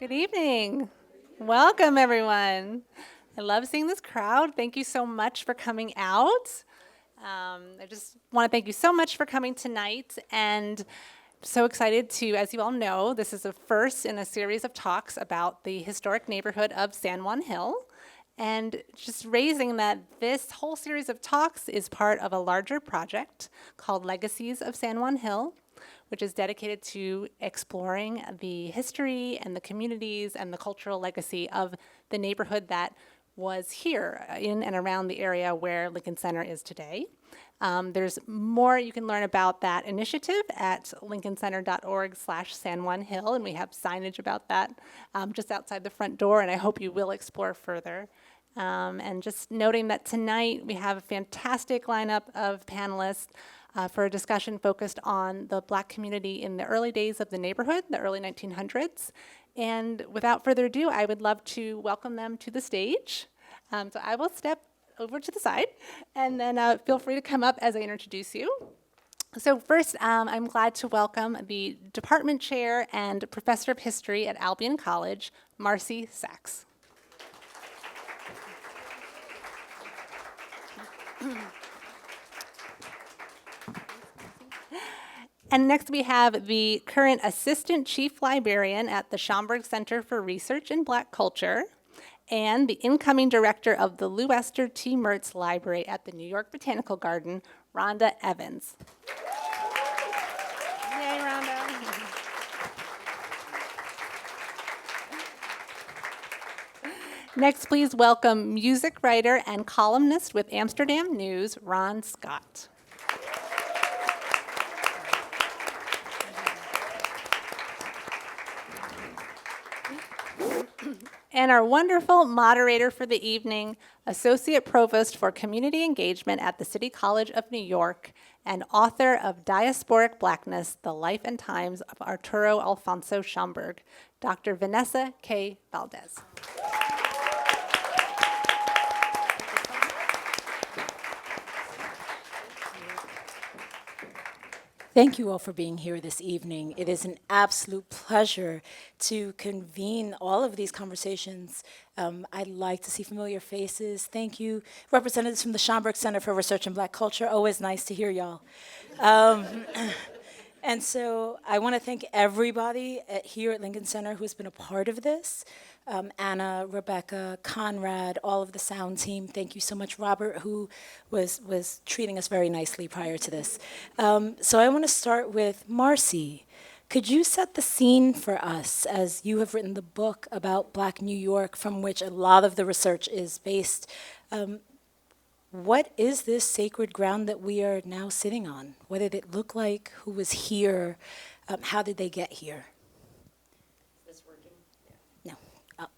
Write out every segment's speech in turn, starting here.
Good evening. Welcome, everyone. I love seeing this crowd. Thank you so much for coming out. I just want to thank you so much for coming tonight, and so excited to, as you all know, this is the first in a series of talks about the historic neighborhood of San Juan Hill. And just raising that this whole series of talks is part of a larger project called Legacies of San Juan Hill, which is dedicated to exploring the history and the communities and the cultural legacy of the neighborhood that was here in and around the area where Lincoln Center is today. There's more you can learn about that initiative at lincolncenter.org/San Juan Hill, and we have signage about that just outside the front door, and I hope you will explore further. And just noting that tonight we have a fantastic lineup of panelists for a discussion focused on the Black community in the early days of the neighborhood, the early 1900s. And without further ado, I would love to welcome them to the stage. So I will step over to the side, and then feel free to come up as I introduce you. So first, I'm glad to welcome the department chair and professor of history at Albion College, Marcy Sachs. And next we have the current assistant chief librarian at the Schomburg Center for Research in Black Culture and the incoming director of the Lou Esther T. Mertz Library at the New York Botanical Garden, Rhonda Evans. Yay, Rhonda. Next, please welcome music writer and columnist with Amsterdam News, Ron Scott. And our wonderful moderator for the evening, Associate Provost for Community Engagement at the City College of New York and author of Diasporic Blackness, The Life and Times of Arturo Alfonso Schomburg, Dr. Vanessa K. Valdez. Thank you all for being here this evening. It is an absolute pleasure to convene all of these conversations. I'd like to see familiar faces. Thank you, representatives from the Schomburg Center for Research in Black Culture. Always nice to hear y'all. And so I want to thank everybody here at Lincoln Center who's been a part of this. Anna, Rebecca, Conrad, all of the sound team. Thank you so much, Robert, who was treating us very nicely prior to this. So I want to start with Marcy. Could you set the scene for us as you have written the book about Black New York from which a lot of the research is based? What is this sacred ground that we are now sitting on? What did it look like? Who was here? How did they get here? Is this working? No, up.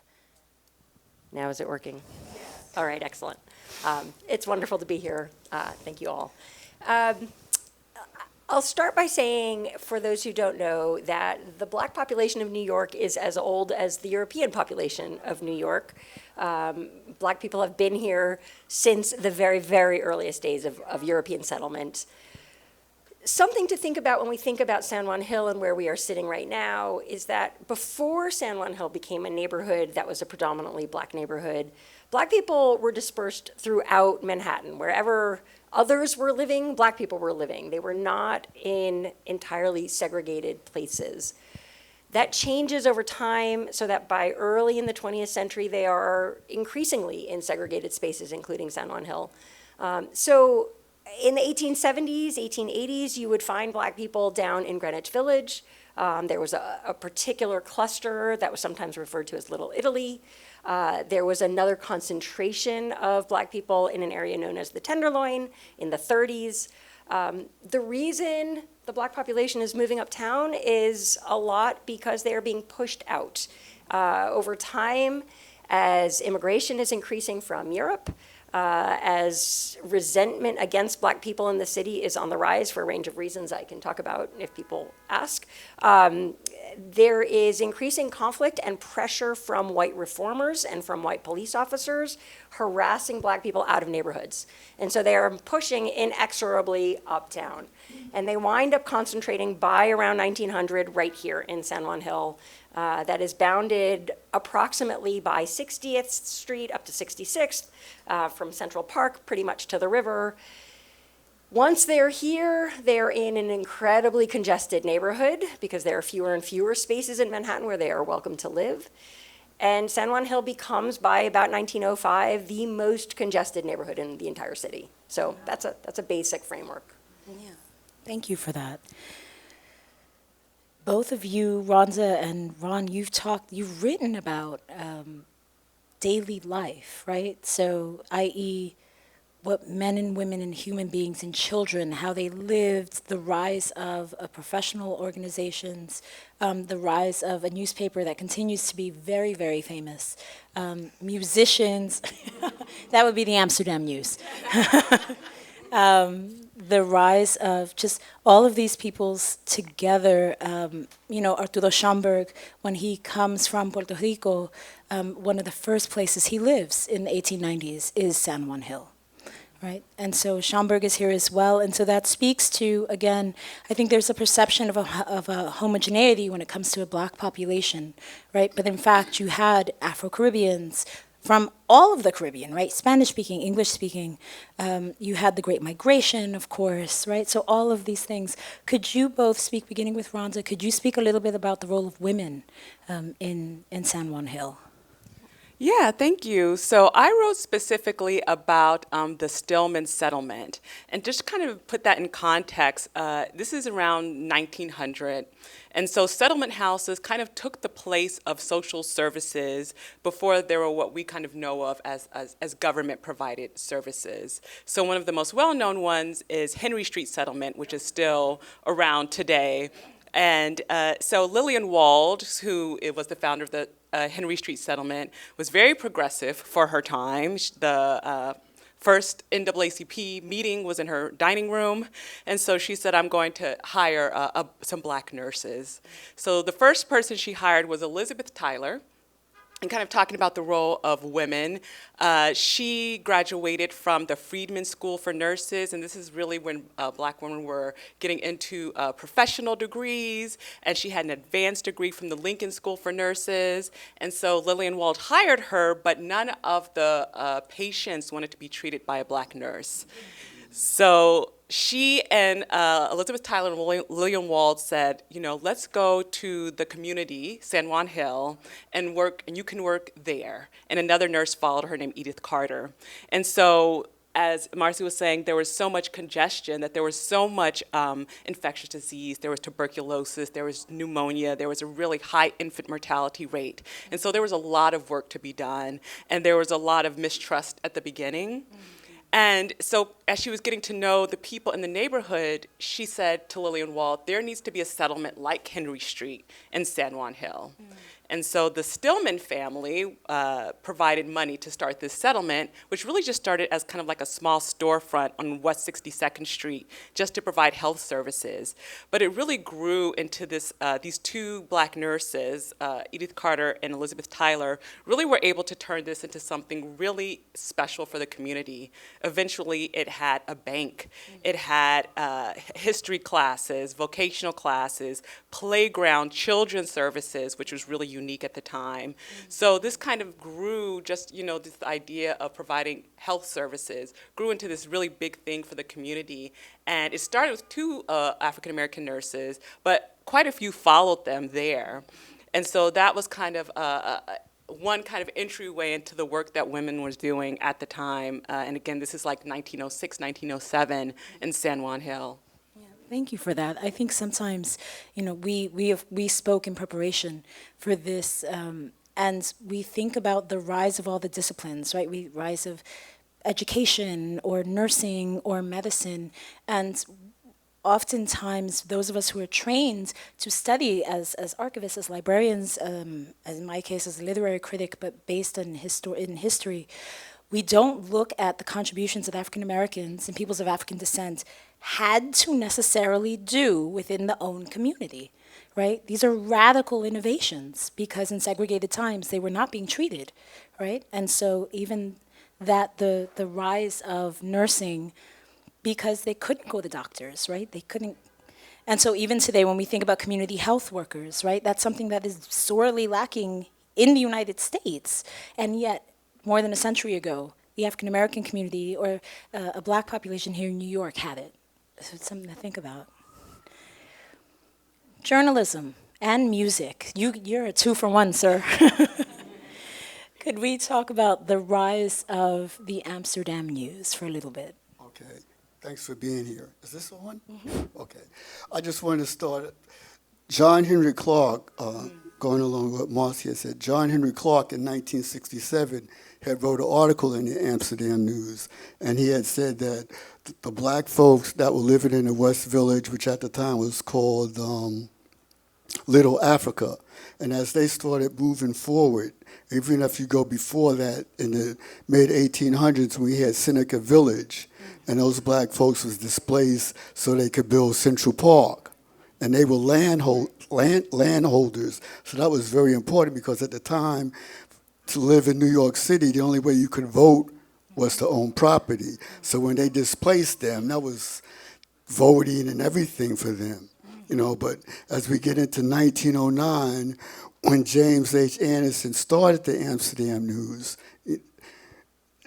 Now is it working? Yes. All right, excellent. It's wonderful to be here. Thank you all. I'll start by saying, for those who don't know, that the Black population of New York is as old as the European population of New York. Black people have been here since the very, very earliest days of European settlement. Something to think about when we think about San Juan Hill and where we are sitting right now is that before San Juan Hill became a neighborhood that was a predominantly Black neighborhood, Black people were dispersed throughout Manhattan. Wherever others were living, Black people were living. They were not in entirely segregated places. That changes over time so that by early in the 20th century, they are increasingly in segregated spaces, including San Juan Hill. So in the 1870s, 1880s, you would find Black people down in Greenwich Village. There was a particular cluster that was sometimes referred to as Little Italy. There was another concentration of Black people in an area known as the Tenderloin in the 30s. The reason the Black population is moving uptown is a lot because they are being pushed out. Over time, as immigration is increasing from Europe, as resentment against Black people in the city is on the rise for a range of reasons I can talk about if people ask, there is increasing conflict and pressure from white reformers and from white police officers harassing Black people out of neighborhoods. And so they are pushing inexorably uptown. And they wind up concentrating by around 1900 right here in San Juan Hill. that is bounded approximately by 60th Street up to 66th, from Central Park pretty much to the river. Once they're here, they're in an incredibly congested neighborhood because there are fewer and fewer spaces in Manhattan where they are welcome to live. And San Juan Hill becomes, by about 1905, the most congested neighborhood in the entire city. So that's a basic framework. Yeah, thank you for that. Both of you, Ronza and Ron, you've written about daily life, right? So, i.e., what men and women and human beings and children, how they lived, the rise of professional organizations, the rise of a newspaper that continues to be very, very famous, musicians, that would be the Amsterdam News. The rise of just all of these peoples together. Arturo Schomburg, when he comes from Puerto Rico, one of the first places he lives in the 1890s is San Juan Hill. Right, and so Schomburg is here as well, and so that speaks to, again, I think there's a perception of a homogeneity when it comes to a black population, right? But in fact, you had Afro-Caribbeans from all of the Caribbean, right? Spanish-speaking, English-speaking. You had the Great Migration, of course, right? So all of these things. Could you both speak, beginning with Ronza, could you speak a little bit about the role of women in San Juan Hill? Yeah, thank you. So I wrote specifically about the Stillman Settlement. And just kind of put that in context, this is around 1900. And so settlement houses kind of took the place of social services before there were what we kind of know of as government-provided services. So one of the most well-known ones is Henry Street Settlement, which is still around today. And so Lillian Wald, who was the founder of the Henry Street Settlement, was very progressive for her time. The first NAACP meeting was in her dining room, and so she said, I'm going to hire some black nurses. So the first person she hired was Elizabeth Tyler. And kind of talking about the role of women, she graduated from the Friedman School for Nurses, and this is really when black women were getting into professional degrees, and she had an advanced degree from the Lincoln School for Nurses. And so Lillian Wald hired her, but none of the patients wanted to be treated by a black nurse. So she and Elizabeth Tyler and Lillian Wald said, let's go to the community, San Juan Hill, and work, and you can work there. And another nurse followed her named Edith Carter. And so, as Marcy was saying, there was so much congestion, that there was so much infectious disease, there was tuberculosis, there was pneumonia, there was a really high infant mortality rate. And so there was a lot of work to be done, and there was a lot of mistrust at the beginning. And so as she was getting to know the people in the neighborhood, she said to Lillian Wald, there needs to be a settlement like Henry Street in San Juan Hill. And so the Stillman family provided money to start this settlement, which really just started as kind of like a small storefront on West 62nd Street, just to provide health services. But it really grew into this, these two black nurses, Edith Carter and Elizabeth Tyler, really were able to turn this into something really special for the community. Eventually, it had a bank. It had history classes, vocational classes, playground, children's services, which was really unique at the time. So this kind of grew, just, this idea of providing health services grew into this really big thing for the community. And it started with two African-American nurses, but quite a few followed them there. And so that was kind of one kind of entryway into the work that women was doing at the time. And again, this is like 1906, 1907 in San Juan Hill. Thank you for that. I think sometimes, we spoke in preparation for this, and we think about the rise of all the disciplines, right? Rise of education or nursing or medicine, and oftentimes those of us who are trained to study as archivists, as librarians, as in my case as a literary critic, but based in history, we don't look at the contributions that African Americans and peoples of African descent had to necessarily do within the own community, right? These are radical innovations because in segregated times they were not being treated, right? And so even that the rise of nursing, because they couldn't go to doctors, right? They couldn't, And so even today, when we think about community health workers, right, that's something that is sorely lacking in the United States. And yet, more than a century ago, the African American community or a black population here in New York had it. So it's something to think about. Journalism and music. You're a 2-for-1, sir. Could we talk about the rise of the Amsterdam News for a little bit? Okay, thanks for being here. Is this on? Okay. I just wanted to start. John Henry Clark, going along with what Marcia said, John Henry Clark in 1967 had wrote an article in the Amsterdam News, and he had said that the black folks that were living in the West Village, which at the time was called Little Africa, and as they started moving forward, even if you go before that, in the mid-1800s, we had Seneca Village, and those black folks was displaced so they could build Central Park. And they were landholders, so that was very important because at the time, to live in New York City, the only way you could vote was to own property. So when they displaced them, that was voting and everything for them. But as we get into 1909, when James H. Anderson started the Amsterdam News,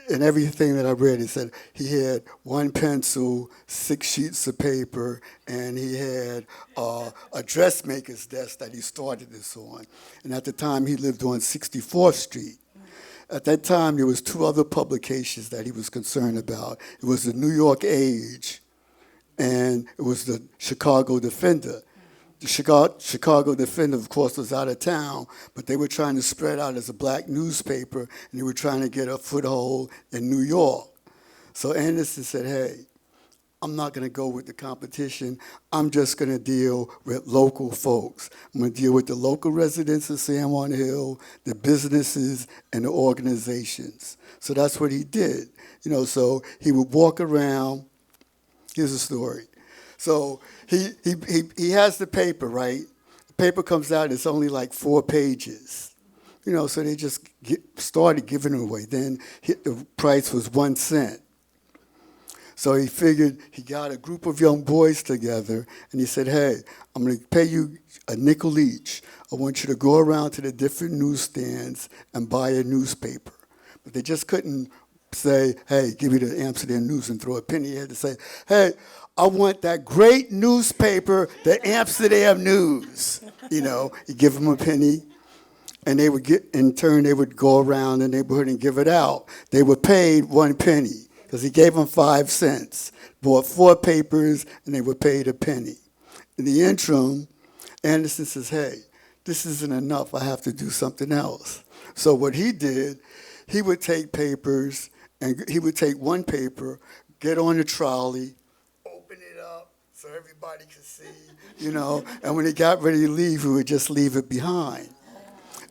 and everything that I read, it said he had 1 pencil, 6 sheets of paper, and he had a dressmaker's desk that he started this on. And at the time, he lived on 64th Street. At that time, there was 2 other publications that he was concerned about. It was the New York Age, and it was the Chicago Defender. The Chicago Defender, of course, was out of town, but they were trying to spread out as a black newspaper, and they were trying to get a foothold in New York. So Anderson said, hey, I'm not going to go with the competition. I'm just going to deal with local folks. I'm going to deal with the local residents of San Juan Hill, the businesses, and the organizations. So that's what he did. So he would walk around. Here's a story. So he has the paper, right? The paper comes out, it's only like 4 pages. So they just started giving it away. Then the price was 1 cent. So he figured he got a group of young boys together, and he said, hey, I'm going to pay you a nickel each. I want you to go around to the different newsstands and buy a newspaper. But they just couldn't say, hey, give me the Amsterdam News and throw a penny. He had to say, hey, I want that great newspaper, the Amsterdam News. You give them a penny, and they would in turn, they would go around the neighborhood and give it out. They were paid 1 penny because he gave them 5 cents, bought 4 papers, and they were paid a penny. In the interim, Anderson says, hey, this isn't enough. I have to do something else. So what he did, he would take papers, and he would take 1 paper, get on the trolley, open it up so everybody could see, and when he got ready to leave, he would just leave it behind.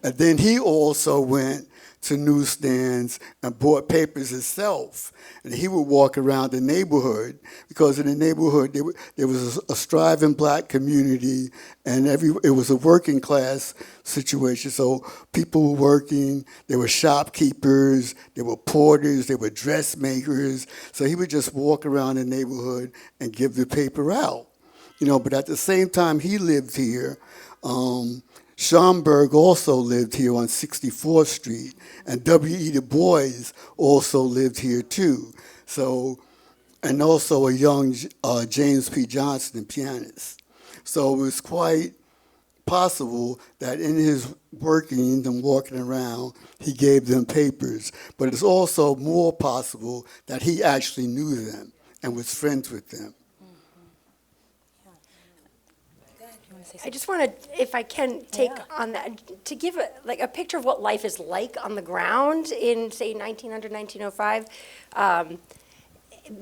And then he also went to newsstands and bought papers himself. And he would walk around the neighborhood because in the neighborhood there was a striving black community, and it was a working class situation. So people were working, there were shopkeepers, there were porters, there were dressmakers. So he would just walk around the neighborhood and give the paper out. But at the same time he lived here, Schomburg also lived here on 64th Street, and W.E. Du Bois also lived here too. So, and also a young James P. Johnson, pianist. So it was quite possible that in his working and walking around, he gave them papers. But it's also more possible that he actually knew them and was friends with them. I just want to, if I can, take on that, to give a picture of what life is like on the ground in, say, 1900, 1905,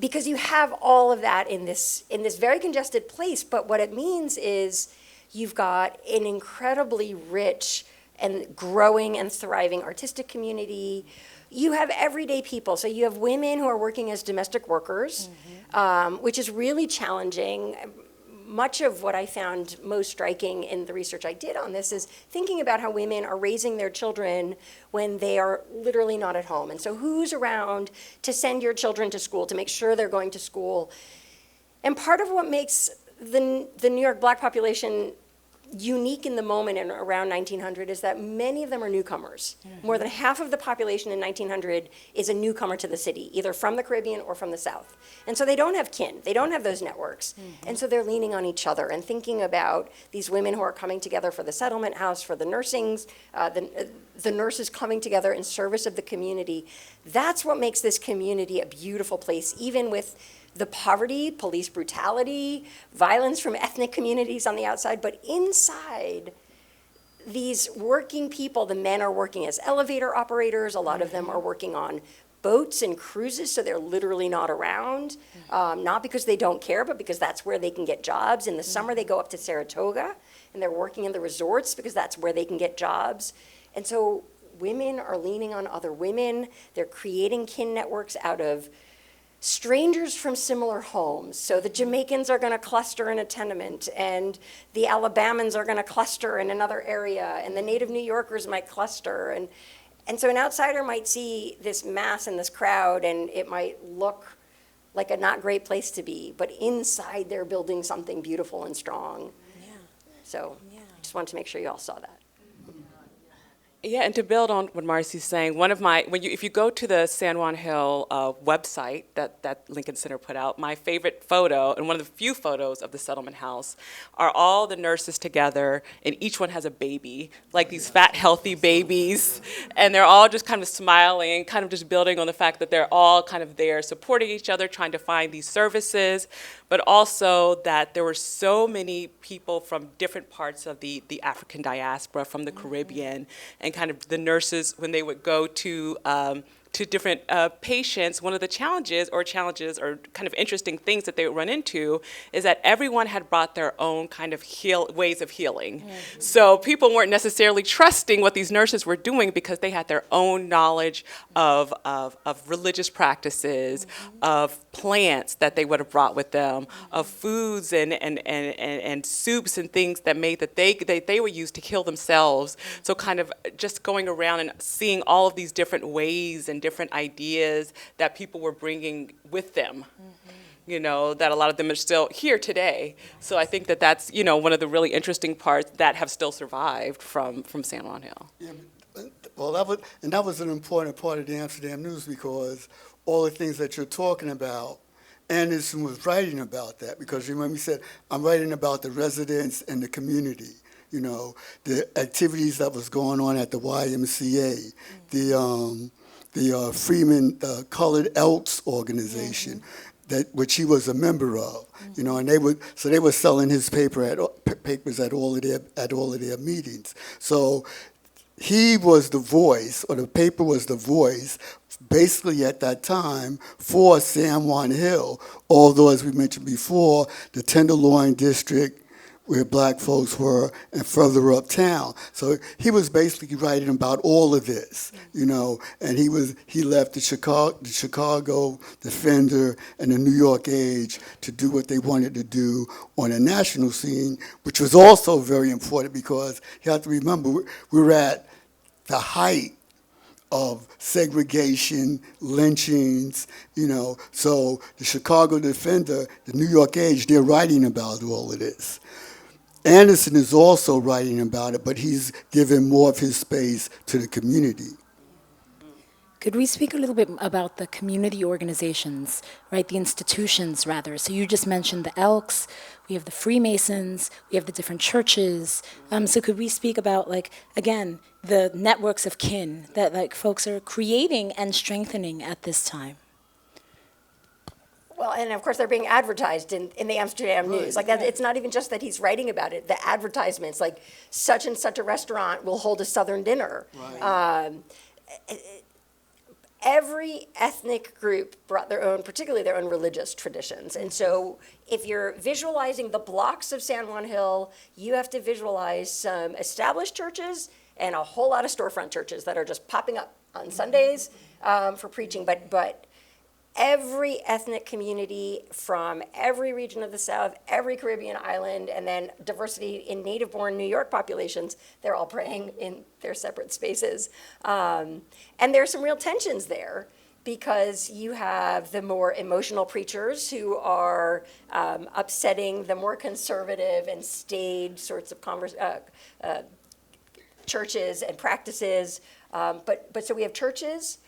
because you have all of that in this very congested place, but what it means is you've got an incredibly rich and growing and thriving artistic community. You have everyday people. So you have women who are working as domestic workers, which is really challenging. Much of what I found most striking in the research I did on this is thinking about how women are raising their children when they are literally not at home. And so who's around to send your children to school, to make sure they're going to school? And part of what makes the New York Black population, unique in the moment and around 1900, is that many of them are newcomers. More than half of the population in 1900 is a newcomer to the city, either from the Caribbean or from the South. And so they don't have kin, they don't have those networks. And so they're leaning on each other and thinking about these women who are coming together for the settlement house, for the nursings, the nurses coming together in service of the community. That's what makes this community a beautiful place, even with the poverty, police brutality, violence from ethnic communities on the outside, but inside, these working people, the men are working as elevator operators, a lot of them are working on boats and cruises, so they're literally not around, not because they don't care, but because that's where they can get jobs. In the summer, they go up to Saratoga, and they're working in the resorts because that's where they can get jobs. And so women are leaning on other women, they're creating kin networks out of strangers from similar homes. So the Jamaicans are going to cluster in a tenement, and the Alabamans are going to cluster in another area, and the native New Yorkers might cluster. And so an outsider might see this mass and this crowd, and it might look like a not great place to be, but inside they're building something beautiful and strong. Yeah. So I just wanted to make sure you all saw that. Yeah, and to build on what Marcy's saying, if you go to the San Juan Hill website that Lincoln Center put out, my favorite photo, and one of the few photos of the settlement house, are all the nurses together, and each one has a baby, like these fat, healthy babies, and they're all just kind of smiling, kind of just building on the fact that they're all kind of there supporting each other, trying to find these services, but also that there were so many people from different parts of the African diaspora, from the Caribbean, and kind of the nurses, when they would go to different patients, one of the challenges or kind of interesting things that they would run into is that everyone had brought their own kind of ways of healing. So people weren't necessarily trusting what these nurses were doing because they had their own knowledge of religious practices, of plants that they would have brought with them, of foods and soups and things that made that they would use to heal themselves. So kind of just going around and seeing all of these different ways and different ideas that people were bringing with them, that a lot of them are still here today. So I think that's, one of the really interesting parts that have still survived from San Juan Hill. Yeah, well, that was an important part of the Amsterdam News, because all the things that you're talking about, Anderson was writing about that, because remember he said, I'm writing about the residents and the community, the activities that was going on at the YMCA, the Freeman Colored Elks organization, which he was a member of, and they were selling his papers at all of their meetings. So he was the voice, or the paper was the voice, basically at that time for San Juan Hill. Although, as we mentioned before, the Tenderloin district, where black folks were, and further uptown. So he was basically writing about all of this, and he left the Chicago Defender and the New York Age to do what they wanted to do on a national scene, which was also very important, because you have to remember, we were at the height of segregation, lynchings, so the Chicago Defender, the New York Age, they're writing about all of this. Anderson is also writing about it, but he's giving more of his space to the community. Could we speak a little bit about the community organizations, right? The institutions, rather. So you just mentioned the Elks, we have the Freemasons, we have the different churches. So could we speak about, again, the networks of kin that folks are creating and strengthening at this time? Well, and of course, they're being advertised in the Amsterdam News. It's not even just that he's writing about it. The advertisements, like such and such a restaurant will hold a Southern dinner. Right. Every ethnic group brought particularly their own religious traditions. And so if you're visualizing the blocks of San Juan Hill, you have to visualize some established churches and a whole lot of storefront churches that are just popping up on Sundays for preaching. But every ethnic community from every region of the South, every Caribbean island, and then diversity in native-born New York populations, they're all praying in their separate spaces. And there's some real tensions there, because you have the more emotional preachers who are upsetting the more conservative and staid sorts of churches and practices. But so we have churches.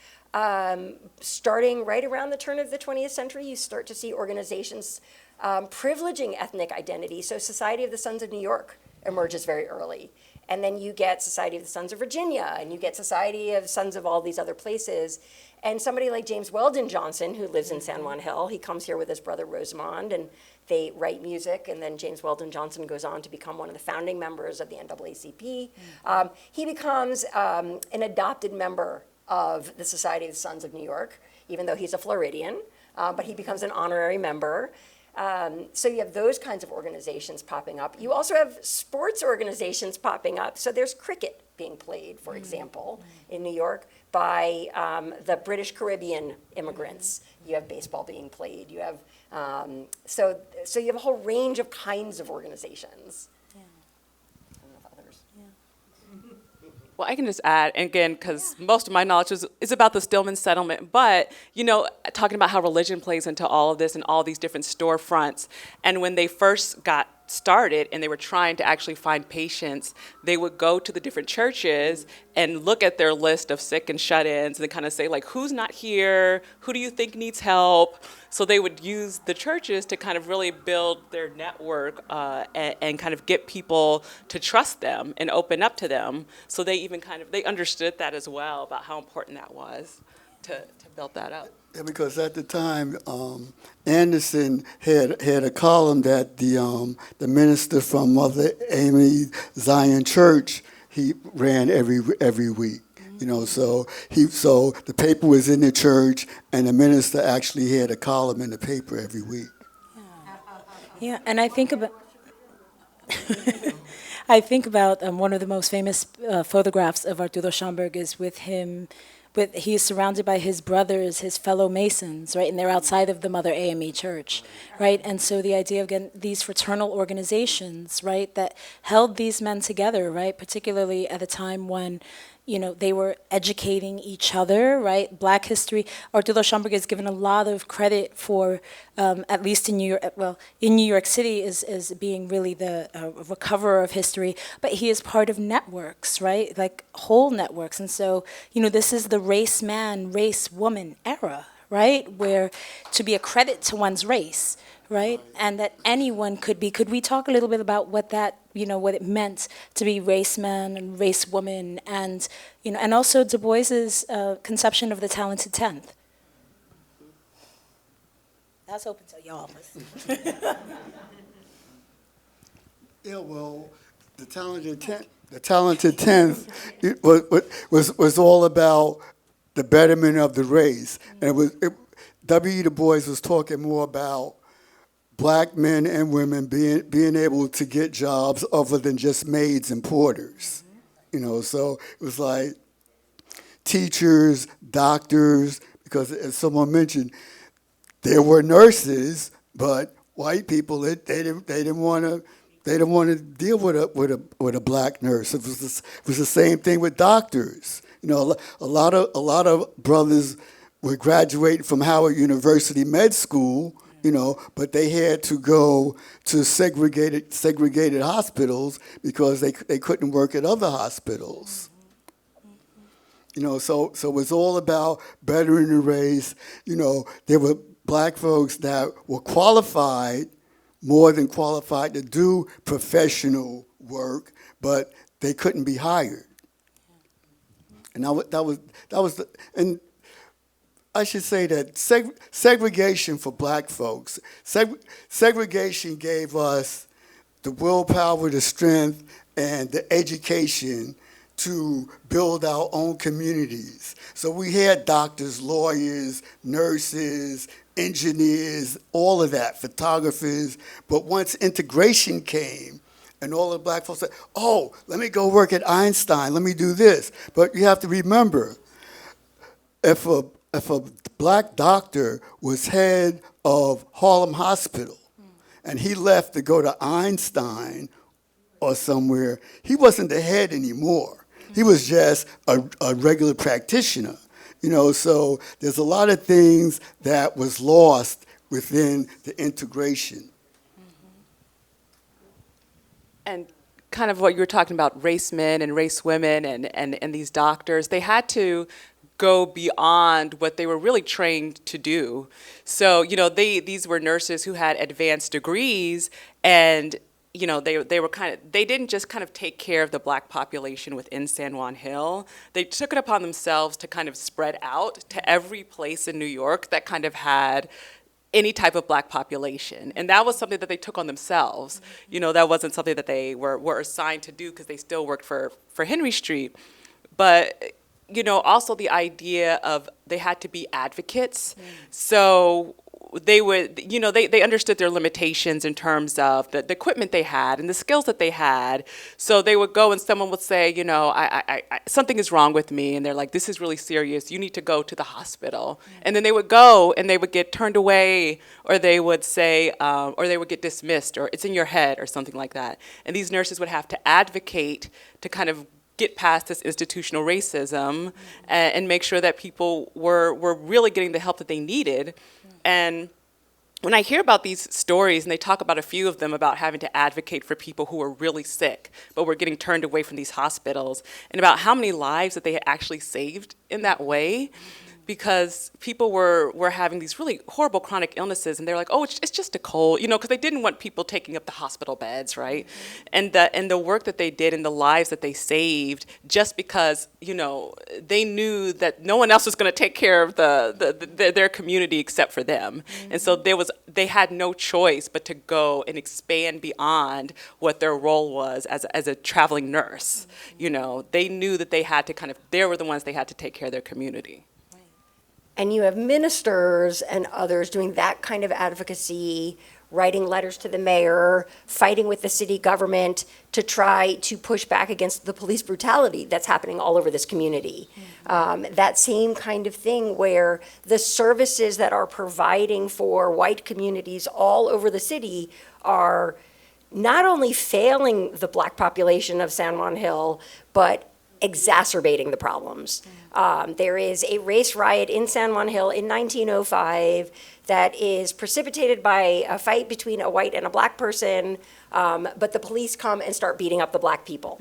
Starting right around the turn of the 20th century, you start to see organizations privileging ethnic identity. So Society of the Sons of New York emerges very early. And then you get Society of the Sons of Virginia, and you get Society of Sons of all these other places. And somebody like James Weldon Johnson, who lives in San Juan Hill, he comes here with his brother Rosamond, and they write music, and then James Weldon Johnson goes on to become one of the founding members of the NAACP. He becomes an adopted member of the Society of the Sons of New York, even though he's a Floridian, but he becomes an honorary member. So you have those kinds of organizations popping up. You also have sports organizations popping up. So there's cricket being played, for example, in New York by the British Caribbean immigrants. You have baseball being played. You have so you have a whole range of kinds of organizations. I don't know if others. Well, I can just add, and again, because most of my knowledge is about the Stillman Settlement, but, talking about how religion plays into all of this and all these different storefronts. And when they first got started and they were trying to actually find patients, they would go to the different churches and look at their list of sick and shut-ins and kind of say, like, who's not here? Who do you think needs help? So they would use the churches to kind of really build their network and kind of get people to trust them and open up to them. So they understood that as well, about how important that was to build that up. Yeah, because at the time, Anderson had a column that the minister from Mother Amy Zion Church, he ran every week. So the paper was in the church, and the minister actually had a column in the paper every week. Yeah, and I think about one of the most famous photographs of Arturo Schomburg is with him. He is surrounded by his brothers, his fellow Masons, right? And they're outside of the Mother AME Church, right? And so the idea of, again, these fraternal organizations, right, that held these men together, right? Particularly at a time when, they were educating each other, right? Black history. Arturo Schomburg is given a lot of credit for, at least in New York City, is being really the recoverer of history. But he is part of networks, right? Like whole networks. And so, this is the race man, race woman era, right? Where to be a credit to one's race, right? And that anyone could be. Could we talk a little bit about what that, what it meant to be race man and race woman, and, and also Du Bois's conception of the talented tenth? That's open to y'all. Yeah, well, the talented tenth it was all about the betterment of the race, and W. Du Bois was talking more about Black men and women being able to get jobs other than just maids and porters. So it was like teachers, doctors, because as someone mentioned, there were nurses, but white people they didn't want to deal with a black nurse. It was the same thing with doctors. A lot of brothers were graduating from Howard University Med School, but they had to go to segregated hospitals because they couldn't work at other hospitals. So it was all about bettering the race. There were black folks that were qualified, more than qualified to do professional work, but they couldn't be hired. And and I should say that segregation for black folks, segregation gave us the willpower, the strength, and the education to build our own communities. So we had doctors, lawyers, nurses, engineers, all of that, photographers. But once integration came, and all the black folks said, oh, let me go work at Einstein, let me do this. But you have to remember, if a black doctor was head of Harlem Hospital, and he left to go to Einstein or somewhere, he wasn't the head anymore. He was just a regular practitioner, So there's a lot of things that was lost within the integration. And kind of what you were talking about, race men and race women and these doctors, they had to go beyond what they were really trained to do. So, these were nurses who had advanced degrees, and they didn't just kind of take care of the black population within San Juan Hill. They took it upon themselves to kind of spread out to every place in New York that kind of had any type of black population. And that was something that they took on themselves. That wasn't something that they were assigned to do because they still worked for Henry Street. But, also the idea of they had to be advocates. So they would, they understood their limitations in terms of the equipment they had and the skills that they had. So they would go and someone would say, I something is wrong with me. And they're like, this is really serious. You need to go to the hospital. And then they would go and they would get turned away, or they would say, or they would get dismissed, or it's in your head, or something like that. And these nurses would have to advocate to kind of get past this institutional racism and make sure that people were really getting the help that they needed. And when I hear about these stories, and they talk about a few of them about having to advocate for people who were really sick, but were getting turned away from these hospitals, and about how many lives that they had actually saved in that way, because people were having these really horrible chronic illnesses, and they're like, oh, it's just a cold, because they didn't want people taking up the hospital beds, right? And the work that they did and the lives that they saved, just because, they knew that no one else was going to take care of their community except for them. And so they had no choice but to go and expand beyond what their role was as a traveling nurse. They knew that they were the ones they had to take care of their community. And you have ministers and others doing that kind of advocacy, writing letters to the mayor, fighting with the city government to try to push back against the police brutality that's happening all over this community. That same kind of thing where the services that are providing for white communities all over the city are not only failing the black population of San Juan Hill, but exacerbating the problems. There is a race riot in San Juan Hill in 1905 that is precipitated by a fight between a white and a black person, but the police come and start beating up the black people.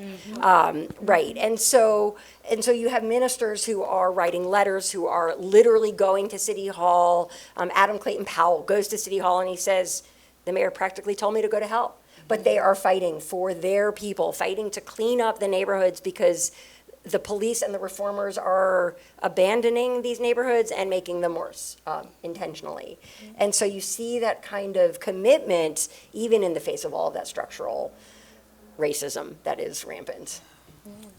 Right, and so you have ministers who are writing letters, who are literally going to City Hall. Adam Clayton Powell goes to City Hall and he says, the mayor practically told me to go to hell. But they are fighting for their people, fighting to clean up the neighborhoods because the police and the reformers are abandoning these neighborhoods and making them worse intentionally. And so you see that kind of commitment even in the face of all of that structural racism that is rampant.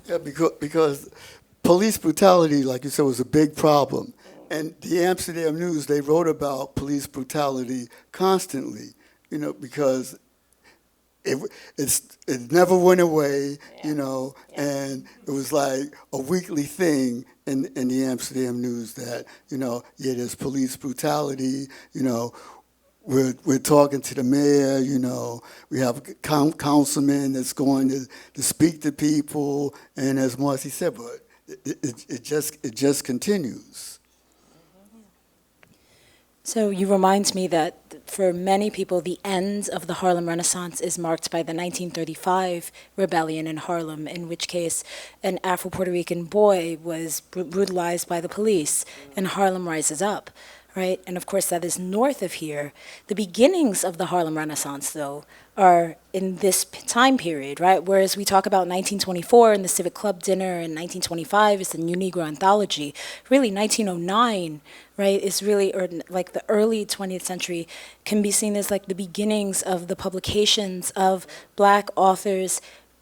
Yeah, because police brutality, like you said, was a big problem. And the Amsterdam News, they wrote about police brutality constantly, because it never went away, and it was like a weekly thing in the Amsterdam News that, there's police brutality, we're talking to the mayor, we have a councilman that's going to speak to people, and as Marcy said, but it just continues. So you remind me that for many people, the end of the Harlem Renaissance is marked by the 1935 rebellion in Harlem, in which case an Afro-Puerto Rican boy was brutalized by the police, and Harlem rises up, right? And of course, that is north of here. The beginnings of the Harlem Renaissance, though, are in this time period, right? Whereas we talk about 1924 and the Civic Club dinner, and 1925 is the New Negro Anthology. Really, 1909, right, is really, or like the early 20th century can be seen as like the beginnings of the publications of Black authors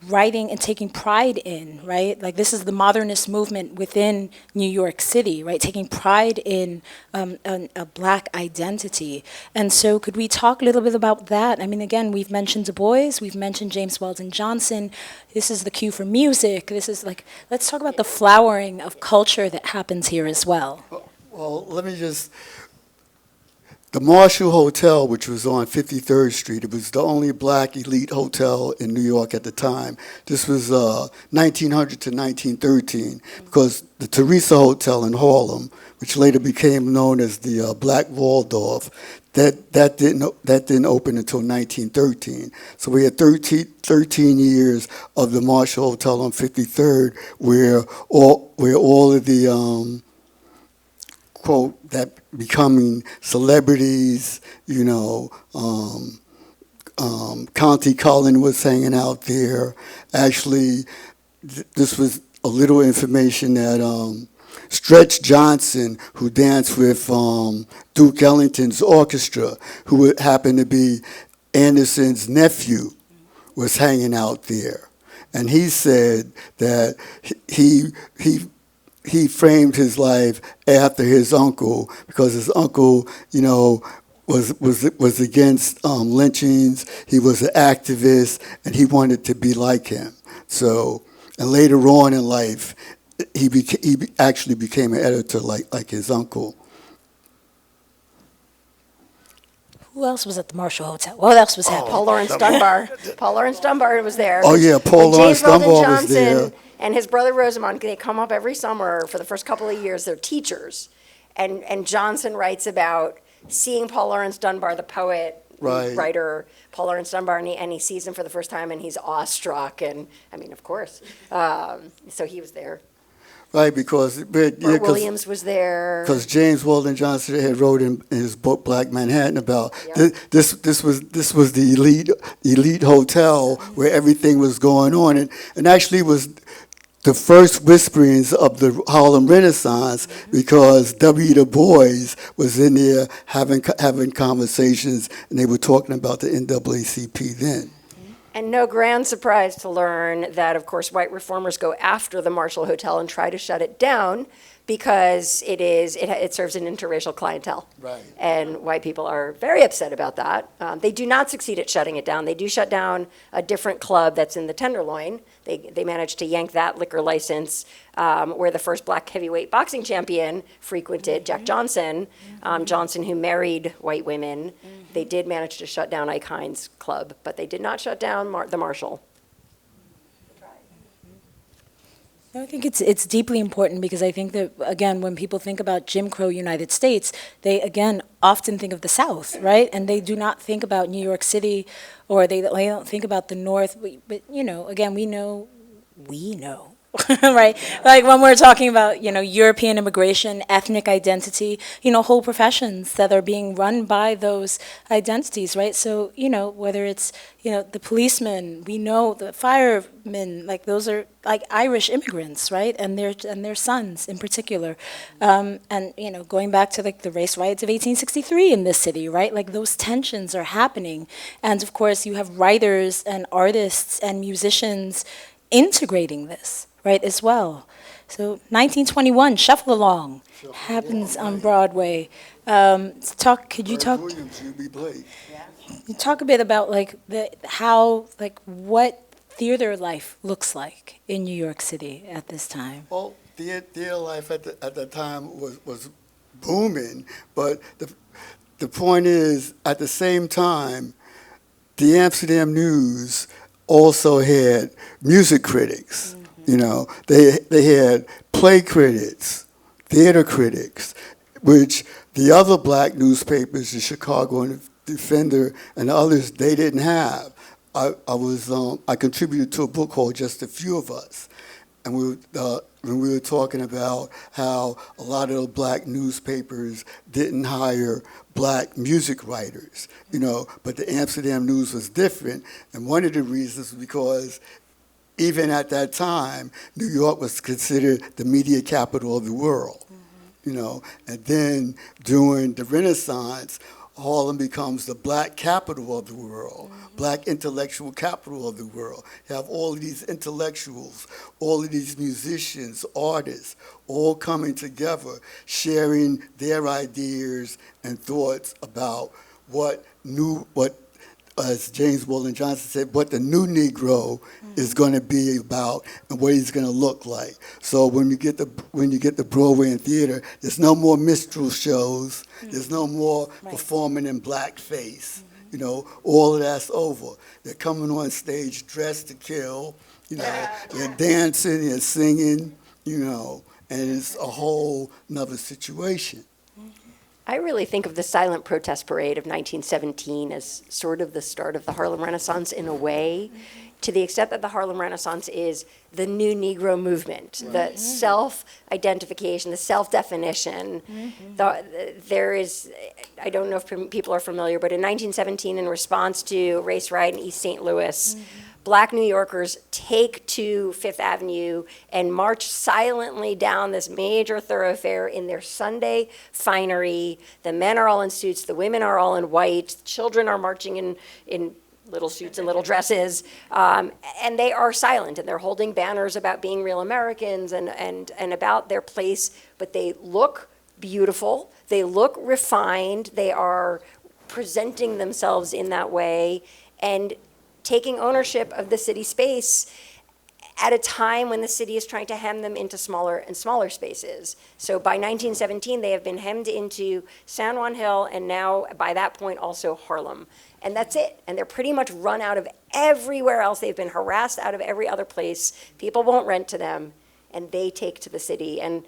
writing and taking pride in, right? Like this is the modernist movement within New York City, right? Taking pride in a Black identity. And so could we talk a little bit about that? I mean, again, we've mentioned Du Bois, we've mentioned James Weldon Johnson. This is the cue for music. This is like, let's talk about the flowering of culture that happens here as well. Well, let me just, the Marshall Hotel, which was on 53rd Street, it was the only black elite hotel in New York at the time. This was 1900 to 1913, because the Teresa Hotel in Harlem, which later became known as the Black Waldorf, that didn't open until 1913. So we had 13 years of the Marshall Hotel on 53rd, where all of the quote, that becoming celebrities, County Cullen was hanging out there. Actually, this was a little information that Stretch Johnson, who danced with Duke Ellington's orchestra, who happened to be Anderson's nephew, was hanging out there. And he said that he framed his life after his uncle, because his uncle, was against lynchings. He was an activist, and he wanted to be like him. So, and later on in life, he actually became an editor like his uncle. Who else was at the Marshall Hotel? What else was happening? Paul Laurence Dunbar. Paul Laurence Dunbar was there. Oh, yeah, Paul And Laurence James Weldon Dunbar was Johnson there. and his brother Rosamond, they come up every summer for the first couple of years. They're teachers. And Johnson writes about seeing Paul Laurence Dunbar, the poet, Right. writer, Paul Laurence Dunbar, and he sees him for the first time, and he's awestruck. And, I mean, of course. So he was there. Right, because Bert Williams was there. Because James Weldon Johnson had wrote in his book Black Manhattan about Yeah. this was the elite hotel where everything was going on, and actually was the first whisperings of the Harlem Renaissance, because W. Du Bois was in there having conversations, and they were talking about the NAACP then. And no grand surprise to learn that, of course, white reformers go after the Marshall Hotel and try to shut it down, because it serves an interracial clientele. Right. And white people are very upset about that. They do not succeed at shutting it down. They do shut down a different club that's in the Tenderloin. They managed to yank that liquor license, where the first black heavyweight boxing champion frequented, Jack Johnson, Johnson, who married white women. They did manage to shut down Ike Hines' club, but they did not shut down the Marshall. I think it's deeply important, because I think that, again, when people think about Jim Crow United States, they, again, often think of the South, right? And they do not think about New York City, or they don't think about the North. But, again, we know, right? Like when we're talking about, European immigration, ethnic identity, whole professions that are being run by those identities, right? So, whether it's, the policemen, we know the firemen, like those are like Irish immigrants, right? And their sons in particular. And, going back to like the race riots of 1863 in this city, right? Like those tensions are happening. And of course you have writers and artists and musicians integrating this, right, as well. So 1921, Shuffle Along, happens on Broadway. Could you talk? Williams, U.B. Blake. You talk a bit about what theater life looks like in New York City at this time. Well, theater life at the time was booming, but the point is, at the same time, the Amsterdam News also had music critics. They had play critics, theater critics, which the other black newspapers, the Chicago and Defender and others, they didn't have. I contributed to a book called Just a Few of Us, and when we were talking about how a lot of the black newspapers didn't hire black music writers, but the Amsterdam News was different, and one of the reasons was because even at that time, New York was considered the media capital of the world, and then during the Renaissance, Harlem becomes the black capital of the world, black intellectual capital of the world. You have all of these intellectuals, all of these musicians, artists, all coming together, sharing their ideas and thoughts about what as James Weldon Johnson said, what the new Negro is going to be about and what he's going to look like. So when you get the Broadway and theater, there's no more minstrel shows. There's no more performing in blackface. You know, all of that's over. They're coming on stage dressed to kill. You know, they're dancing, they're singing. You know, and it's a whole nother situation. I really think of the silent protest parade of 1917 as sort of the start of the Harlem Renaissance in a way, to the extent that the Harlem Renaissance is the new Negro movement, the self-identification, the self-definition. There is, I don't know if people are familiar, but in 1917, in response to race riot in East St. Louis, Black New Yorkers take to Fifth Avenue and march silently down this major thoroughfare in their Sunday finery. The men are all in suits, the women are all in white, children are marching in little suits and little dresses, and they are silent, and they're holding banners about being real Americans and about their place, but they look beautiful, they look refined, they are presenting themselves in that way, and taking ownership of the city space at a time when the city is trying to hem them into smaller and smaller spaces. So by 1917, they have been hemmed into San Juan Hill, and now, by that point, also Harlem. And that's it. And they're pretty much run out of everywhere else. They've been harassed out of every other place. People won't rent to them, and they take to the city. And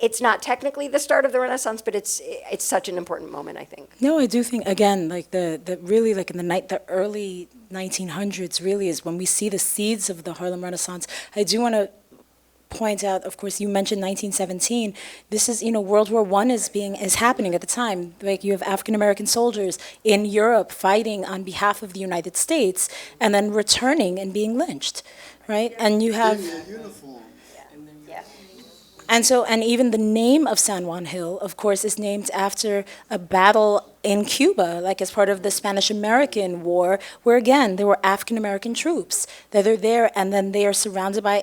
it's not technically the start of the Renaissance, but it's such an important moment, I think. No, I do think, again, like the really like in the early 1900s really is when we see the seeds of the Harlem Renaissance. I do want to point out, of course, you mentioned 1917. This is, World War I is happening at the time. Like, you have African American soldiers in Europe fighting on behalf of the United States and then returning and being lynched, right? And you have And even the name of San Juan Hill, of course, is named after a battle in Cuba, like as part of the Spanish-American War, where again, there were African-American troops that are there, and then they are surrounded by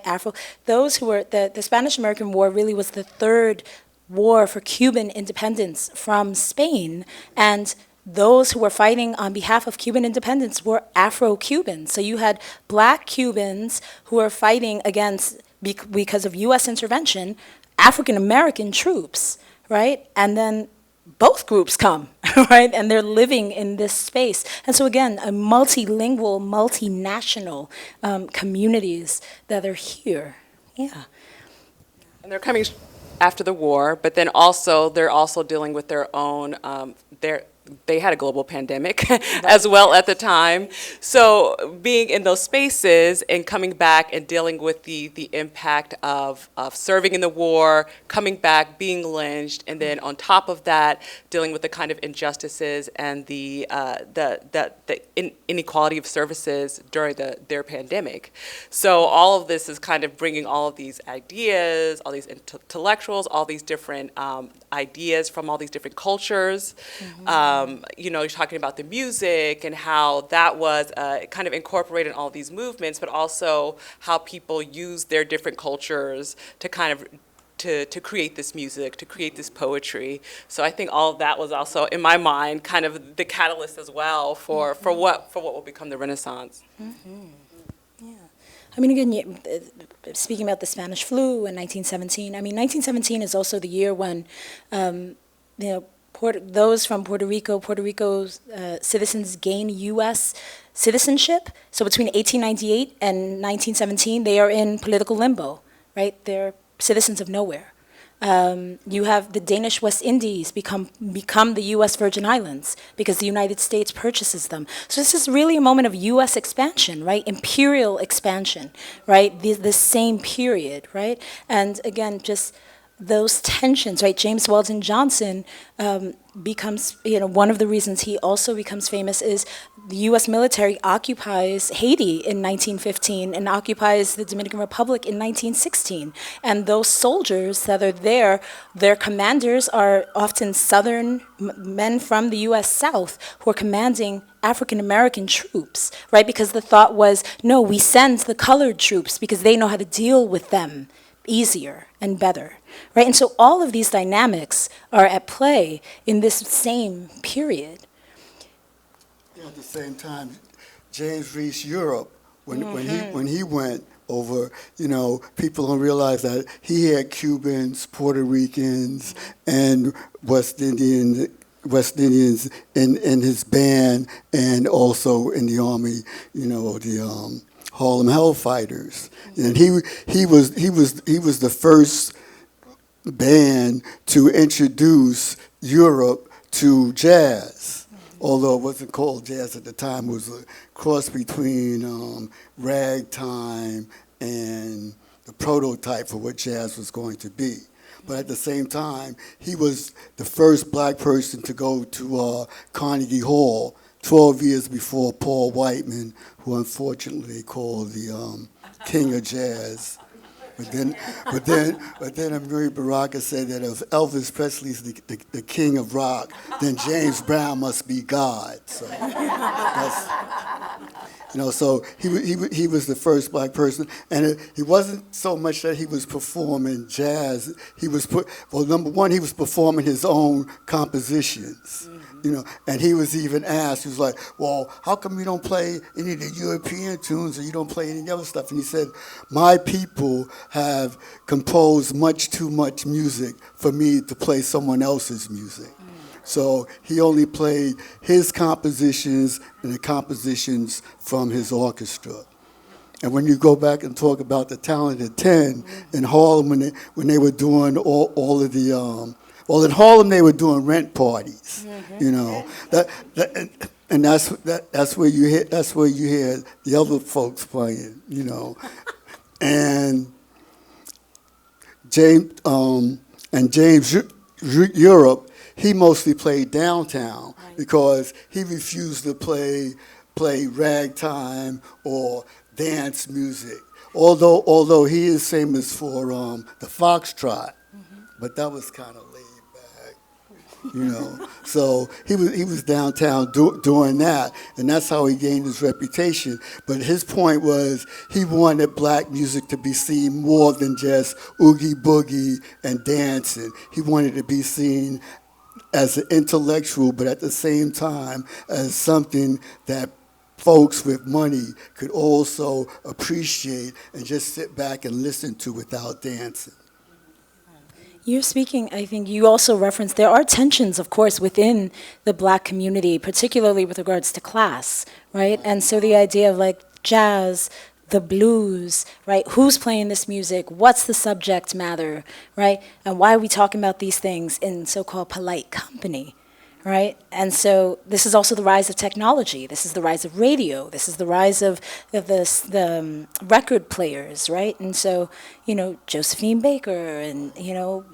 those who were, the Spanish-American War really was the third war for Cuban independence from Spain, and those who were fighting on behalf of Cuban independence were Afro-Cubans. So you had Black Cubans who were fighting against, because of U.S. intervention, African-American troops, right? And then both groups come, right? And they're living in this space. And so again, a multilingual, multinational communities that are here. Yeah. And they're coming after the war, but then also they're also dealing with their own, they had a global pandemic as well at the time. So being in those spaces and coming back and dealing with the impact of serving in the war, coming back, being lynched, and then on top of that, dealing with the kind of injustices and the inequality of services during their pandemic. So all of this is kind of bringing all of these ideas, all these intellectuals, all these different ideas from all these different cultures. You're talking about the music and how that was kind of incorporated in all these movements, but also how people use their different cultures to kind of to create this music, to create this poetry. So I think all of that was also, in my mind, kind of the catalyst as well for what will become the Renaissance. Yeah. I mean, again, speaking about the Spanish flu in 1917, 1917 is also the year when, those from Puerto Rico's citizens gain U.S. citizenship. So between 1898 and 1917, they are in political limbo, right? They're citizens of nowhere. You have the Danish West Indies become the U.S. Virgin Islands because the United States purchases them. So this is really a moment of U.S. expansion, right? Imperial expansion, right? This same period, right? And again, just those tensions, right? James Weldon Johnson becomes, one of the reasons he also becomes famous is the U.S. military occupies Haiti in 1915 and occupies the Dominican Republic in 1916. And those soldiers that are there, their commanders are often Southern men from the U.S. South who are commanding African-American troops, right? Because the thought was, no, we send the colored troops because they know how to deal with them easier and better, right? And so all of these dynamics are at play in this same period. Yeah, at the same time, James Reese Europe, when he went over, people don't realize that he had Cubans, Puerto Ricans, and West Indians in his band, and also in the army, the Harlem Hellfighters, and he was the first band to introduce Europe to jazz. Although it wasn't called jazz at the time, it was a cross between ragtime and the prototype for what jazz was going to be. But at the same time, he was the first black person to go to Carnegie Hall 12 years before Paul Whiteman, who unfortunately they called the king of jazz. But then Amiri Baraka said that if Elvis Presley's the king of rock, then James Brown must be God. So that's, so he was the first black person, and he wasn't so much that he was performing jazz. He was number one, he was performing his own compositions. And he was even asked, he was like, well, how come you don't play any of the European tunes or you don't play any of the other stuff? And he said, my people have composed much too much music for me to play someone else's music. So he only played his compositions and the compositions from his orchestra. And when you go back and talk about the Talented Ten in Harlem, when they were doing all of the in Harlem they were doing rent parties, and that's where you hear the other folks playing, and James Europe, he mostly played downtown because he refused to play ragtime or dance music. Although he is famous for the foxtrot, but that was kind of laid back, So he was downtown doing that, and that's how he gained his reputation. But his point was he wanted black music to be seen more than just oogie boogie and dancing. He wanted to be seen as an intellectual, but at the same time as something that folks with money could also appreciate and just sit back and listen to without dancing. You're speaking, I think you also referenced, there are tensions, of course, within the black community, particularly with regards to class, right? And so the idea of like jazz, the blues, right? Who's playing this music? What's the subject matter, right? And why are we talking about these things in so-called polite company, right? And so this is also the rise of technology. This is the rise of radio. This is the rise of the record players, right? And so, Josephine Baker and,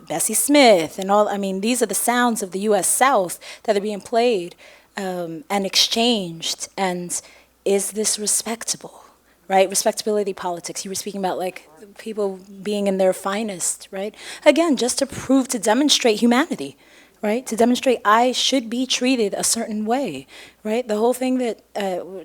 Bessie Smith and all, these are the sounds of the U.S. South that are being played and exchanged. And is this respectable, right? Respectability politics. You were speaking about like people being in their finest, right? Again, just to demonstrate humanity. Right? To demonstrate I should be treated a certain way, right? The whole thing that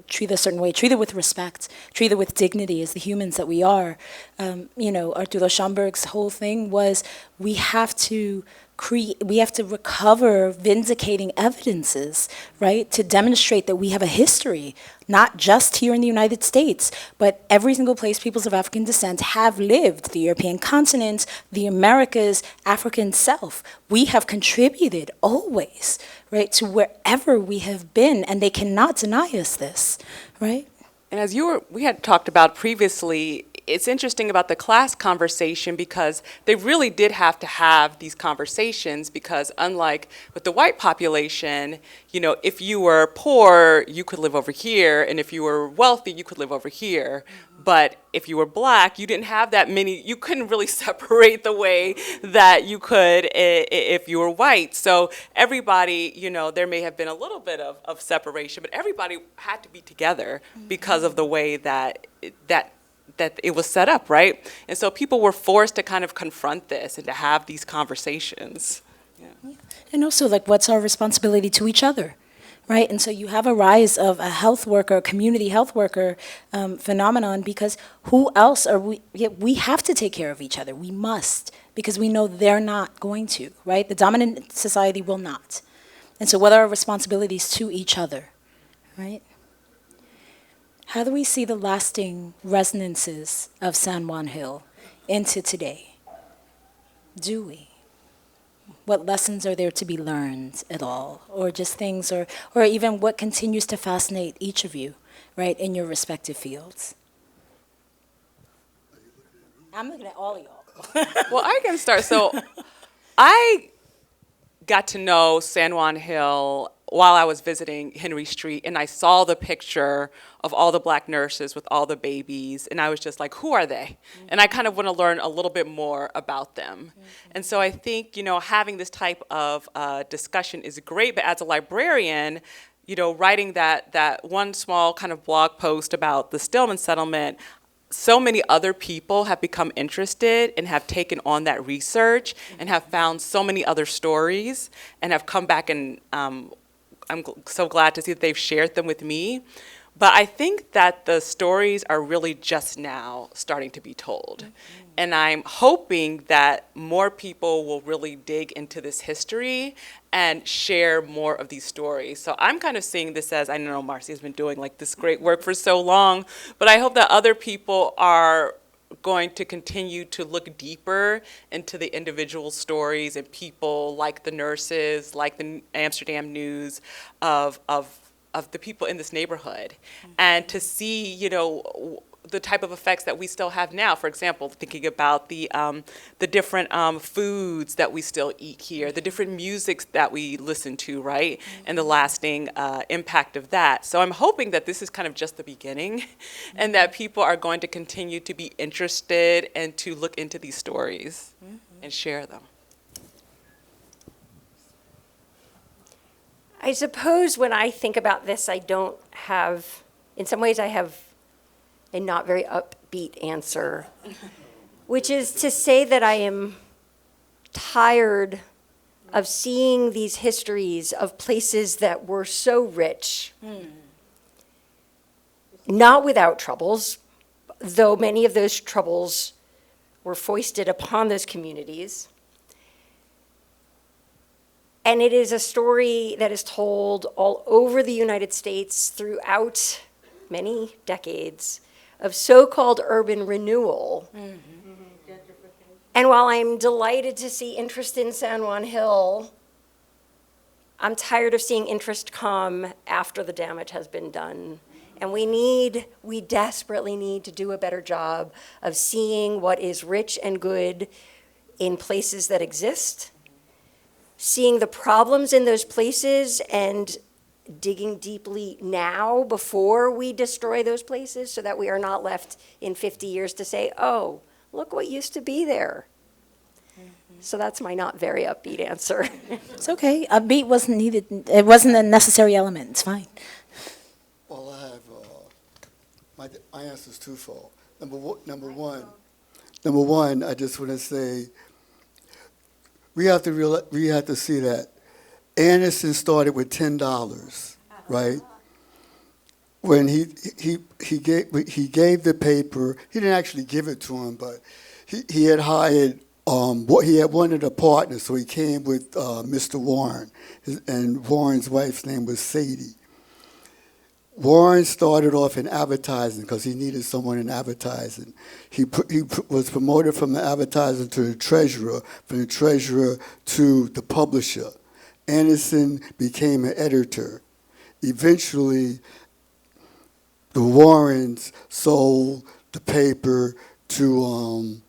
treated a certain way, treated with respect, treated with dignity as the humans that we are. Arturo Schomburg's whole thing was we have to recover vindicating evidences, right? To demonstrate that we have a history, not just here in the United States, but every single place peoples of African descent have lived, the European continent, the Americas, African self. We have contributed always, right, to wherever we have been, and they cannot deny us this, right? And as we had talked about previously, it's interesting about the class conversation because they really did have to have these conversations because unlike with the white population, if you were poor, you could live over here, and if you were wealthy, you could live over here. But if you were black, you didn't have that many, you couldn't really separate the way that you could if you were white. So everybody, there may have been a little bit of separation, but everybody had to be together because of the way that it was set up, right? And so people were forced to kind of confront this and to have these conversations. Yeah. And also, like, what's our responsibility to each other, right? And so you have a rise of a health worker, community health worker phenomenon because who else are we? Yeah, we have to take care of each other. We must, because we know they're not going to, right? The dominant society will not. And so what are our responsibilities to each other, right? How do we see the lasting resonances of San Juan Hill into today? Do we? What lessons are there to be learned at all? Or just things, or even what continues to fascinate each of you, right, in your respective fields? I'm looking at all of y'all. Well, I can start. So I got to know San Juan Hill while I was visiting Henry Street, and I saw the picture of all the black nurses with all the babies, and I was just like, who are they? And I kind of want to learn a little bit more about them. And so I think, having this type of discussion is great, but as a librarian, writing that one small kind of blog post about the Stillman Settlement, so many other people have become interested and have taken on that research and have found so many other stories and have come back, and I'm so glad to see that they've shared them with me. But I think that the stories are really just now starting to be told. And I'm hoping that more people will really dig into this history and share more of these stories. So I'm kind of seeing this as, I know Marcy has been doing like this great work for so long, but I hope that other people are going to continue to look deeper into the individual stories and people like the nurses, like the Amsterdam News, of the people in this neighborhood, and to see, the type of effects that we still have now. For example, thinking about the different foods that we still eat here, the different musics that we listen to, right? And the lasting impact of that. So I'm hoping that this is kind of just the beginning and that people are going to continue to be interested and to look into these stories and share them. I suppose when I think about this, in some ways I have a not very upbeat answer, which is to say that I am tired of seeing these histories of places that were so rich, not without troubles, though many of those troubles were foisted upon those communities. And it is a story that is told all over the United States throughout many decades of so-called urban renewal. And while I'm delighted to see interest in San Juan Hill, I'm tired of seeing interest come after the damage has been done. And we desperately need to do a better job of seeing what is rich and good in places that exist, seeing the problems in those places and digging deeply now before we destroy those places so that we are not left in 50 years to say, oh, look what used to be there. So that's my not very upbeat answer. It's okay. Upbeat wasn't needed. It wasn't a necessary element. It's fine. Well, I have, my answer is twofold. Number one, I just want to say, we have to see that Anderson started with $10, right? When he gave the paper, he didn't actually give it to him, but he had hired he had wanted a partner, so he came with Mr. Warren, and Warren's wife's name was Sadie. Warren started off in advertising because he needed someone in advertising. He was promoted from the advertising to the treasurer, from the treasurer to the publisher. Anderson became an editor. Eventually, the Warrens sold the paper to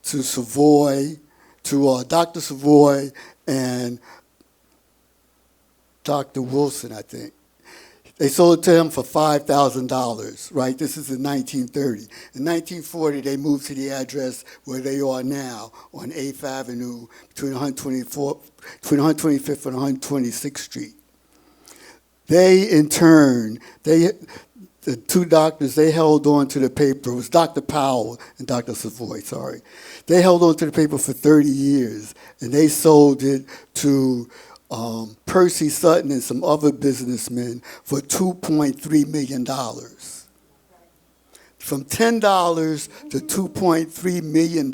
Savoy, to Dr. Savoy and Dr. Wilson, I think. They sold it to him for $5,000, right? This is in 1930. In 1940, they moved to the address where they are now on 8th Avenue between 125th and 126th Street. They, in turn, the two doctors, they held on to the paper. It was Dr. Powell and Dr. Savoy, sorry. They held on to the paper for 30 years, and they sold it to Percy Sutton and some other businessmen for $2.3 million. From $10 to $2.3 million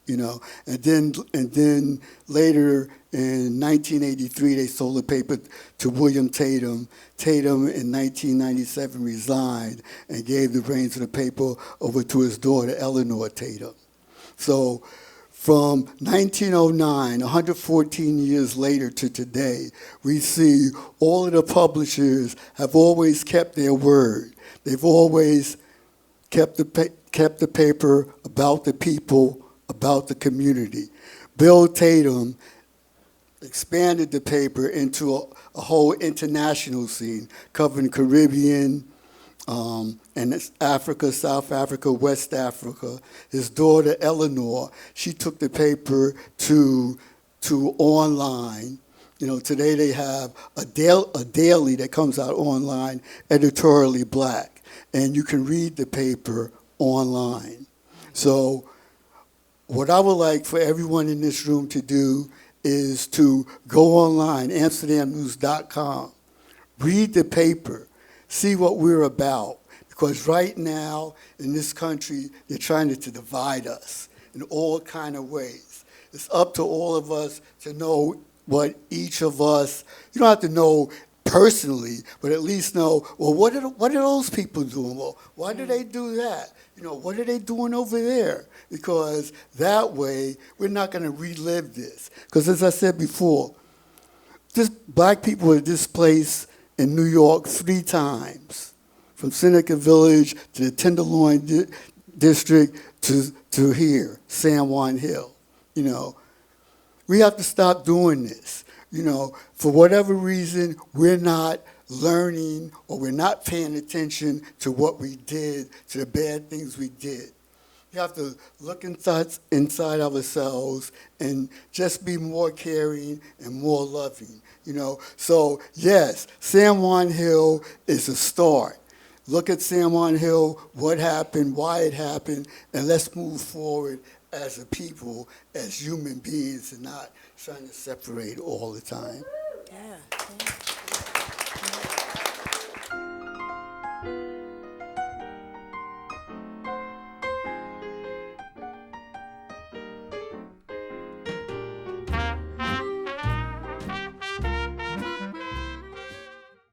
And then later in 1983, they sold the paper to William Tatum. Tatum in 1997 resigned and gave the reins of the paper over to his daughter, Eleanor Tatum. So from 1909, 114 years later to today, we see all of the publishers have always kept their word. They've always kept the paper about the people, about the community. Bill Tatum expanded the paper into a whole international scene, covering Caribbean, and it's Africa, South Africa, West Africa. His daughter, Eleanor, she took the paper to online. Today they have a daily that comes out online, editorially black, and you can read the paper online. So what I would like for everyone in this room to do is to go online, amsterdamnews.com, read the paper, see what we're about. Because right now in this country, they're trying to divide us in all kind of ways. It's up to all of us to know what each of us, you don't have to know personally, but at least know, well, what are those people doing? Well, why do they do that? What are they doing over there? Because that way, we're not going to relive this. Because as I said before, black people were displaced in New York 3 times, from Seneca Village to the Tenderloin District to here, San Juan Hill. We have to stop doing this. For whatever reason, we're not learning or we're not paying attention to what we did, to the bad things we did. We have to look inside ourselves and just be more caring and more loving. So yes, San Juan Hill is a start. Look at San Juan Hill, what happened, why it happened, and let's move forward as a people, as human beings, and not trying to separate all the time. Yeah.